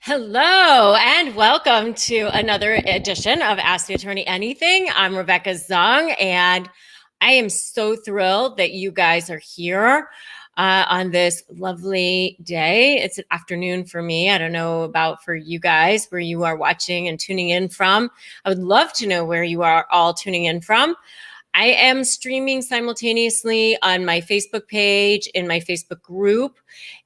Hello and welcome to another edition of Ask the Attorney Anything. I'm Rebecca Zung, and I am so thrilled that you guys are here on this lovely day. It's an afternoon for me. I don't know about for you guys where you are watching and tuning in from. I would love to know where you are all tuning in from. I am streaming simultaneously on my Facebook page, in my Facebook group,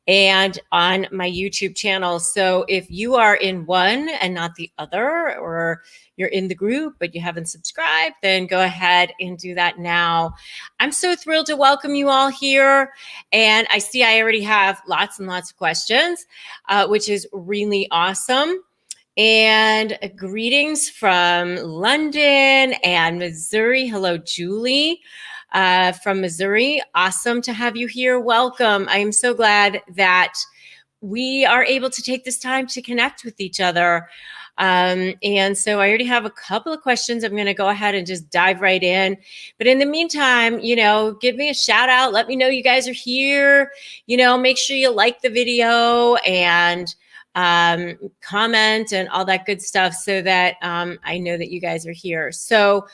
and on my YouTube channel. So if you are in one and not the other, or you're in the group but you haven't subscribed, then go ahead and do that now. I'm so thrilled to welcome you all here. And I see I already have lots and lots of questions, which is really awesome. And greetings from London and Missouri. Hello, Julie from Missouri. Awesome to have you here. Welcome. I am so glad that we are able to take this time to connect with each other. And so I already have a couple of questions. I'm going to go ahead and just dive right in. But in the meantime, give me a shout out. Let me know you guys are here. Make sure you like the video and comment and all that good stuff so that I know that you guys are here. So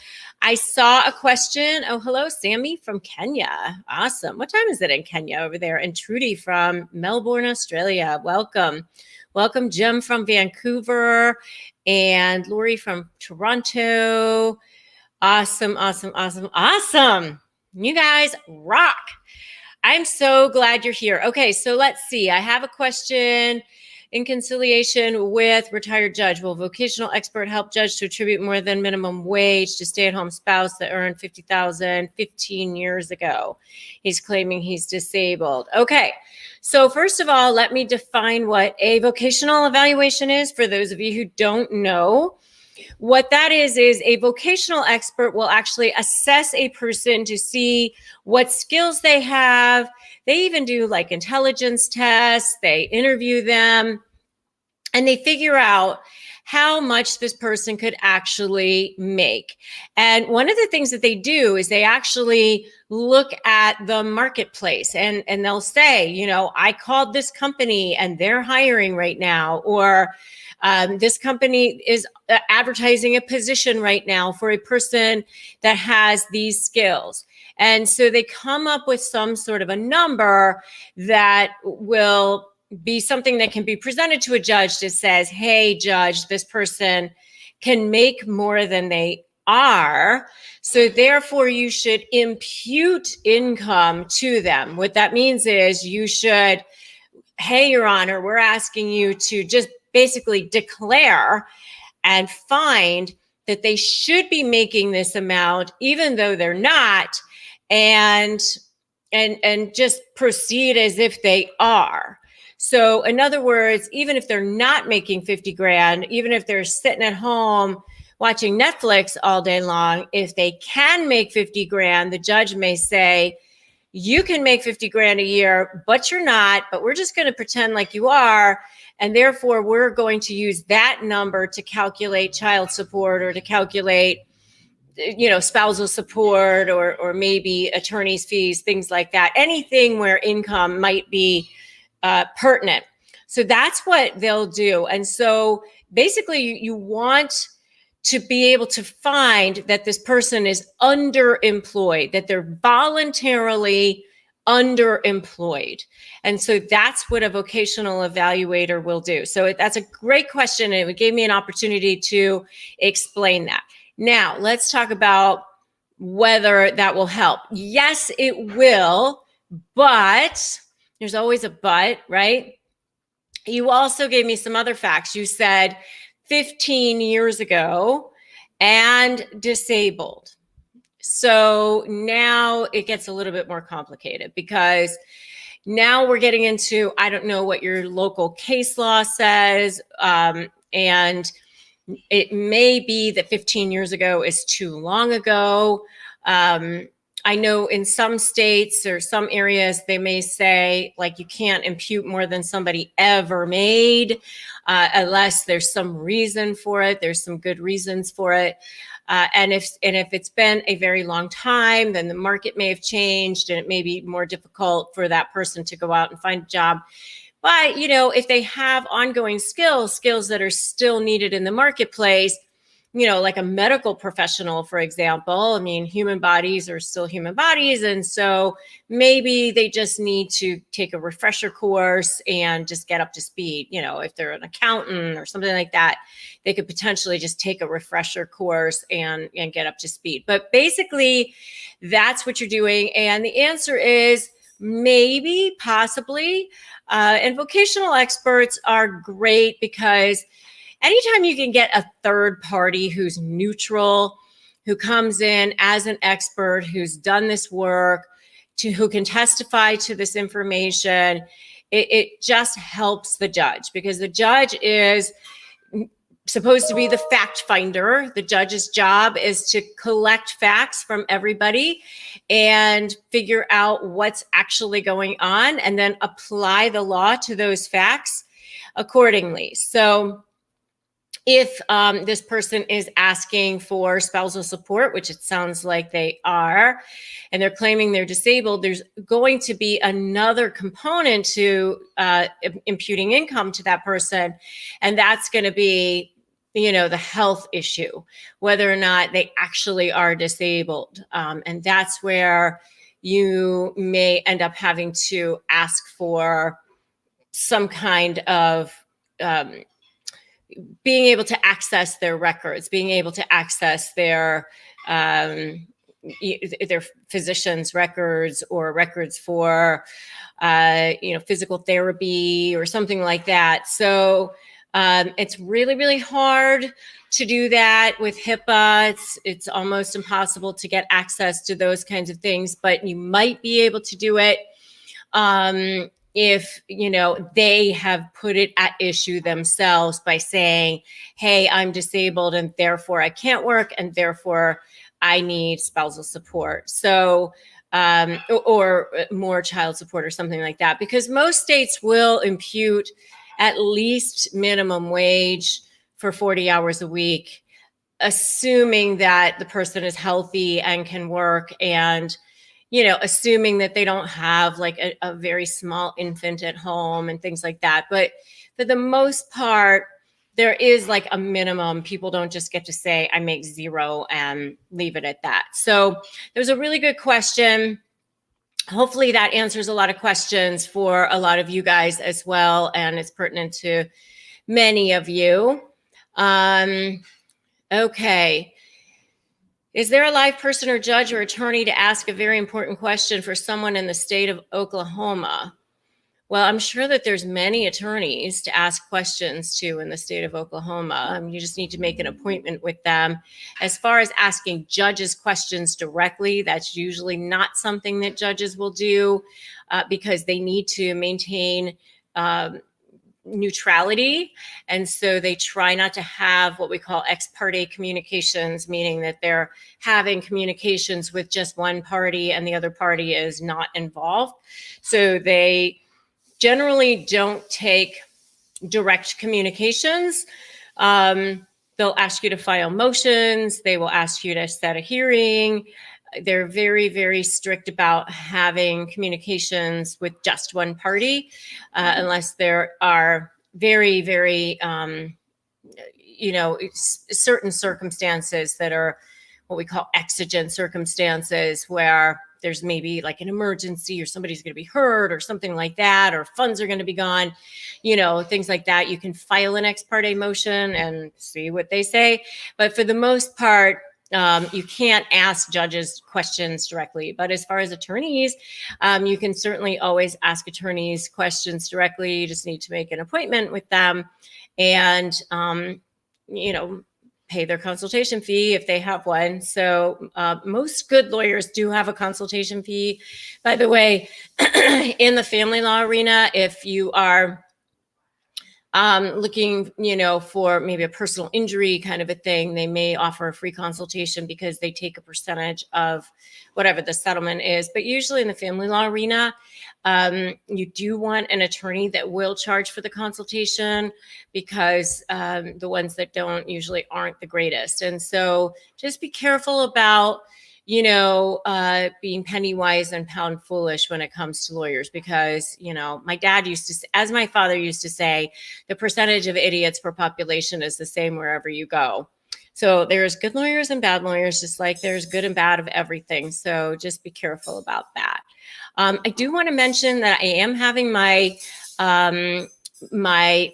I saw a question. Oh, hello, Sammy from Kenya. Awesome. What time is it in Kenya over there? And Trudy from Melbourne, Australia. Welcome. Welcome, Jim from Vancouver and Lori from Toronto. Awesome, awesome, awesome, awesome. You guys rock. I'm so glad you're here. Okay, so let's see. I have a question. In conciliation with retired judge, will vocational expert help judge to attribute more than minimum wage to stay-at-home spouse that earned $50,000 15 years ago? He's claiming he's disabled. Okay, so first of all, let me define what a vocational evaluation is for those of you who don't know. What that is a vocational expert will actually assess a person to see what skills they have. They even do like intelligence tests, they interview them, and they figure out how much this person could actually make. And one of the things that they do is they actually look at the marketplace and they'll say, I called this company and they're hiring right now, or this company is advertising a position right now for a person that has these skills. And so they come up with some sort of a number that will be something that can be presented to a judge that says, hey, judge, this person can make more than they are. So therefore, you should impute income to them. What that means is you should, hey, Your Honor, we're asking you to just basically declare and find that they should be making this amount, even though they're not, and just proceed as if they are. So in other words, even if they're not making 50 grand, even if they're sitting at home watching Netflix all day long, if they can make 50 grand, the judge may say, you can make 50 grand a year, but you're not, but we're just going to pretend like you are. And therefore, we're going to use that number to calculate child support or to calculate, spousal support or maybe attorney's fees, things like that. Anything where income might be pertinent. So that's what they'll do. And so basically, you want to be able to find that this person is underemployed, that they're voluntarily underemployed. And so that's what a vocational evaluator will do. So that's a great question, and it gave me an opportunity to explain that. Now, let's talk about whether that will help. Yes, it will, but there's always a but, right? You also gave me some other facts. You said 15 years ago and disabled. So now it gets a little bit more complicated because now we're getting into, I don't know what your local case law says, and it may be that 15 years ago is too long ago. I know in some states or some areas, they may say, like, you can't impute more than somebody ever made unless there's some reason for it. There's some good reasons for it. And if it's been a very long time, then the market may have changed and it may be more difficult for that person to go out and find a job. But, if they have ongoing skills that are still needed in the marketplace, like a medical professional, for example, I mean, human bodies are still human bodies. And so maybe they just need to take a refresher course and just get up to speed. If they're an accountant or something like that, they could potentially just take a refresher course and get up to speed. But basically, that's what you're doing. And the answer is maybe, possibly. And vocational experts are great because anytime you can get a third party who's neutral, who comes in as an expert, who's done this work, who can testify to this information, it just helps the judge, because the judge is supposed to be the fact finder. The judge's job is to collect facts from everybody and figure out what's actually going on and then apply the law to those facts accordingly. So if this person is asking for spousal support, which it sounds like they are, and they're claiming they're disabled, there's going to be another component to imputing income to that person. And that's going to be, the health issue, whether or not they actually are disabled. And that's where you may end up having to ask for some kind of being able to access their records, being able to access their physician's records, or records for, physical therapy or something like that. So it's really, really hard to do that with HIPAA. It's almost impossible to get access to those kinds of things, but you might be able to do it if, they have put it at issue themselves by saying, hey, I'm disabled and therefore I can't work and therefore I need spousal support. So, or more child support or something like that, because most states will impute at least minimum wage for 40 hours a week, assuming that the person is healthy and can work, and assuming that they don't have like a very small infant at home and things like that. But for the most part, there is like a minimum. People don't just get to say, I make zero and leave it at that. So there's a really good question. Hopefully that answers a lot of questions for a lot of you guys as well, and it's pertinent to many of you. Okay. Is there a live person or judge or attorney to ask a very important question for someone in the state of Oklahoma? Well, I'm sure that there's many attorneys to ask questions to in the state of Oklahoma. You just need to make an appointment with them. As far as asking judges questions directly, that's usually not something that judges will do because they need to maintain neutrality. And so they try not to have what we call ex parte communications, meaning that they're having communications with just one party and the other party is not involved. So they generally don't take direct communications. They'll ask you to file motions. They will ask you to set a hearing. They're very, very strict about having communications with just one party, unless there are very, very, certain circumstances that are what we call exigent circumstances, where there's maybe like an emergency or somebody's going to be hurt or something like that, or funds are going to be gone, things like that. You can file an ex parte motion and see what they say. But for the most part, you can't ask judges questions directly. But as far as attorneys, you can certainly always ask attorneys questions directly. You just need to make an appointment with them and, pay their consultation fee if they have one. So most good lawyers do have a consultation fee. By the way, in the family law arena, if you are looking, for maybe a personal injury kind of a thing, they may offer a free consultation because they take a percentage of whatever the settlement is. But usually in the family law arena, you do want an attorney that will charge for the consultation, because the ones that don't usually aren't the greatest. And so just be careful about, being penny wise and pound foolish when it comes to lawyers, because, my dad used to, as my father used to say, the percentage of idiots per population is the same wherever you go. So there's good lawyers and bad lawyers, just like there's good and bad of everything. So just be careful about that. I do want to mention that I am having my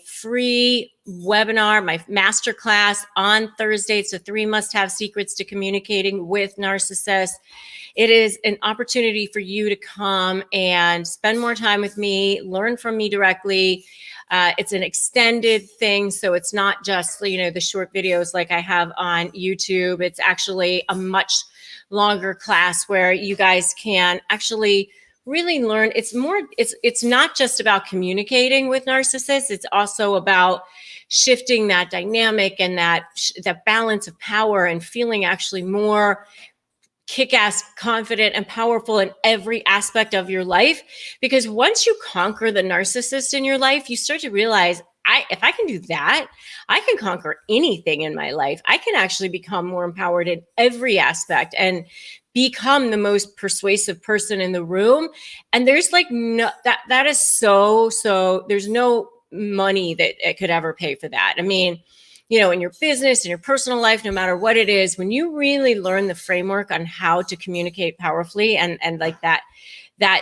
free webinar, my masterclass on Thursday. It's the 3 must-have secrets to communicating with narcissists. It is an opportunity for you to come and spend more time with me, learn from me directly. It's an extended thing, so it's not just, the short videos like I have on YouTube. It's actually a much longer class where you guys can actually really learn. It's not just about communicating with narcissists. It's also about shifting that dynamic and that balance of power and feeling actually more kick-ass, confident, and powerful in every aspect of your life. Because once you conquer the narcissist in your life, you start to realize, if I can do that, I can conquer anything in my life. I can actually become more empowered in every aspect and become the most persuasive person in the room. And there's that is so there's no money that it could ever pay for that. I mean, in your business, in your personal life, no matter what it is, when you really learn the framework on how to communicate powerfully and like that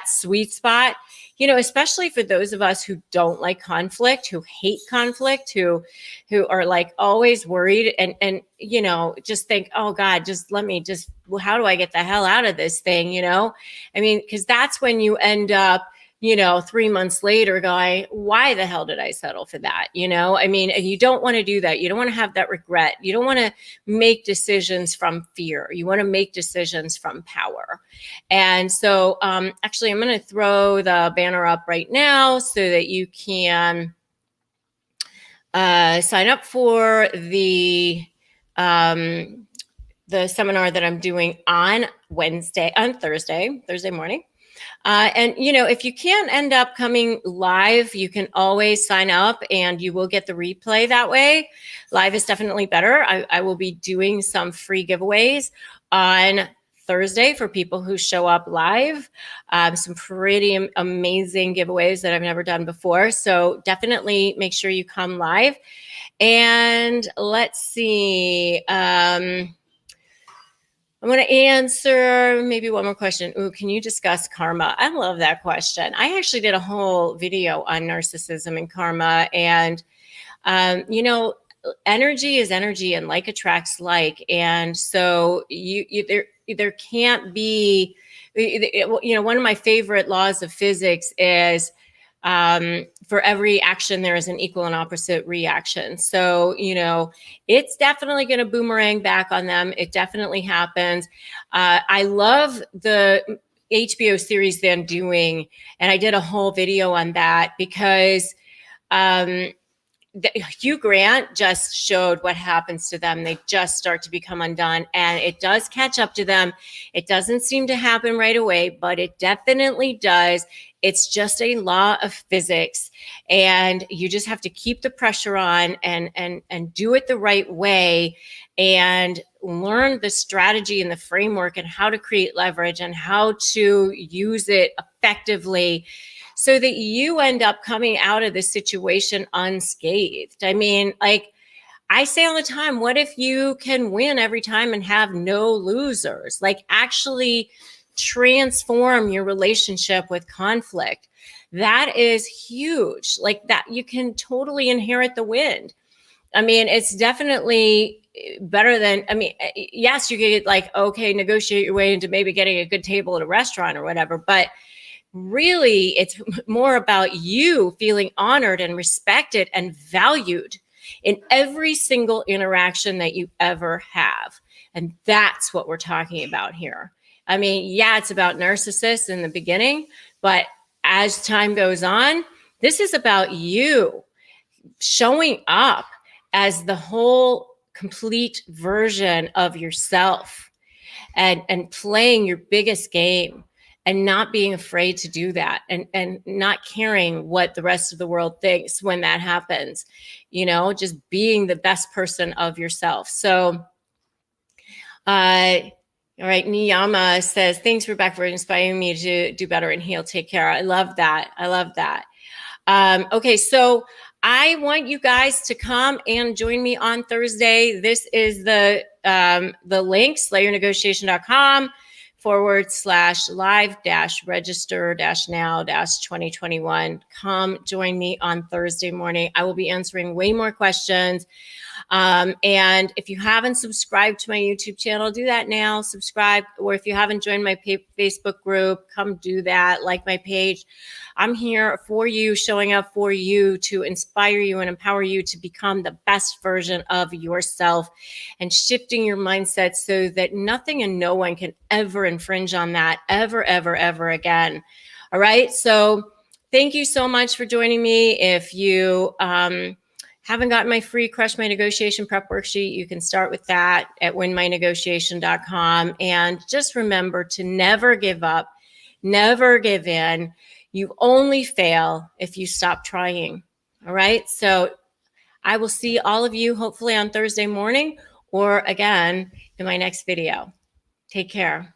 sweet spot, especially for those of us who don't like conflict, who hate conflict, who are like always worried and just think, oh God, how do I get the hell out of this thing? I mean, because that's when you end up 3 months later going, why the hell did I settle for that? I mean, and you don't want to do that. You don't want to have that regret. You don't want to make decisions from fear. You want to make decisions from power. And so actually, I'm going to throw the banner up right now so that you can sign up for the seminar that I'm doing on Thursday morning. And, if you can't end up coming live, you can always sign up and you will get the replay that way. Live is definitely better. I will be doing some free giveaways on Thursday for people who show up live. Some pretty amazing giveaways that I've never done before. So definitely make sure you come live. And let's see. I'm going to answer maybe one more question. Ooh, can you discuss karma? I love that question. I actually did a whole video on narcissism and karma. And, energy is energy and like attracts like. And so there can't be, one of my favorite laws of physics is for every action, there is an equal and opposite reaction. So, it's definitely going to boomerang back on them. It definitely happens. I love the HBO series they're doing, and I did a whole video on that because Hugh Grant just showed what happens to them. They just start to become undone, and it does catch up to them. It doesn't seem to happen right away, but it definitely does. It's just a law of physics, and you just have to keep the pressure on and do it the right way and learn the strategy and the framework and how to create leverage and how to use it effectively so that you end up coming out of this situation unscathed. I mean, like I say all the time, what if you can win every time and have no losers? Like actually transform your relationship with conflict. That is huge. Like that, you can totally inherit the wind. I mean, it's definitely better than, yes, you could negotiate your way into maybe getting a good table at a restaurant or whatever, but really it's more about you feeling honored and respected and valued in every single interaction that you ever have. And that's what we're talking about here. I mean, yeah, it's about narcissists in the beginning, but as time goes on, this is about you showing up as the whole complete version of yourself and playing your biggest game and not being afraid to do that and not caring what the rest of the world thinks when that happens, just being the best person of yourself. So, All right. Niyama says, thanks, Rebecca, for inspiring me to do better and heal. Take care. I love that. I love that. Okay, so I want you guys to come and join me on Thursday. This is the link, slayernegotiation.com/live-register-now-2021. Come join me on Thursday morning. I will be answering way more questions. And if you haven't subscribed to my YouTube channel, do that now. Subscribe. Or if you haven't joined my Facebook group, come do that. Like my page. I'm here for you, showing up for you to inspire you and empower you to become the best version of yourself and shifting your mindset so that nothing and no one can ever infringe on that ever, ever, ever again. All right. So thank you so much for joining me. If you, haven't gotten my free Crush My Negotiation prep worksheet, you can start with that at winmynegotiation.com. And just remember to never give up, never give in. You only fail if you stop trying. All right. So I will see all of you hopefully on Thursday morning or again in my next video. Take care.